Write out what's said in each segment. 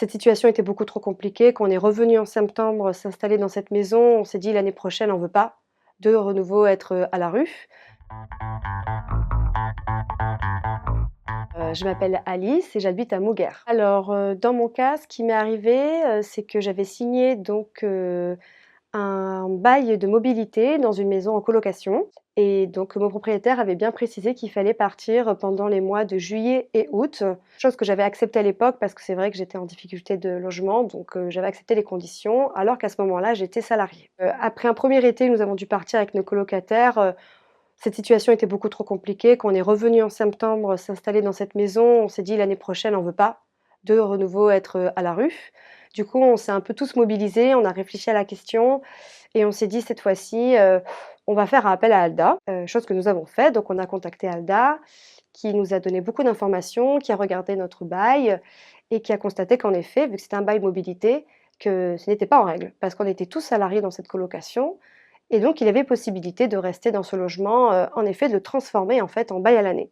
Cette situation était beaucoup trop compliquée. Quand on est revenu en septembre s'installer dans cette maison, on s'est dit: «L'année prochaine, on veut pas de renouveau être, à la rue». Je m'appelle Alice et j'habite à Mougères. Alors, dans mon cas, ce qui m'est arrivé, c'est que j'avais signé donc, un bail de mobilité dans une maison en colocation et donc mon propriétaire avait bien précisé qu'il fallait partir pendant les mois de juillet et août, chose que j'avais acceptée à l'époque parce que c'est vrai que j'étais en difficulté de logement donc j'avais accepté les conditions alors qu'à ce moment-là, j'étais salariée. Après un premier été, nous avons dû partir avec nos colocataires, cette situation était beaucoup trop compliquée. Quand on est revenu en septembre s'installer dans cette maison, on s'est dit: «L'année prochaine, on veut pas de renouveau être, à la rue». Du coup, on s'est un peu tous mobilisés, on a réfléchi à la question et on s'est dit: «Cette fois-ci, on va faire appel à Alda», chose que nous avons fait. Donc on a contacté Alda qui nous a donné beaucoup d'informations, qui a regardé notre bail et qui a constaté qu'en effet, vu que c'était un bail mobilité, que ce n'était pas en règle. Parce qu'on était tous salariés dans cette colocation et donc il y avait possibilité de rester dans ce logement, en effet de le transformer en fait en bail à l'année.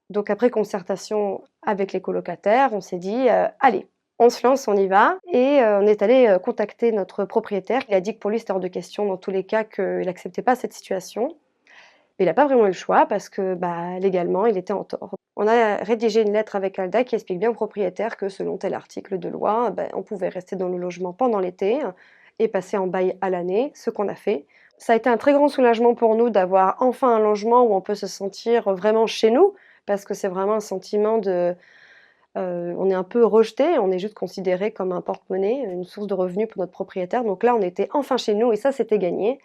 Donc après concertation avec les colocataires, on s'est dit: «Allez, on se lance, on y va» et on est allé, contacter notre propriétaire. Il a dit que pour lui, c'était hors de question dans tous les cas qu'il n'acceptait pas cette situation. Mais il a pas vraiment eu le choix parce que, bah, légalement, il était en tort. On a rédigé une lettre avec Alda qui explique bien au propriétaire que selon tel article de loi, ben, on pouvait rester dans le logement pendant l'été et passer en bail à l'année, ce qu'on a fait. Ça a été un très grand soulagement pour nous d'avoir enfin un logement où on peut se sentir vraiment chez nous, parce que c'est vraiment un sentiment de, on est un peu rejeté, on est juste considéré comme un porte-monnaie, une source de revenus pour notre propriétaire. Donc là, on était enfin chez nous et ça, c'était gagné.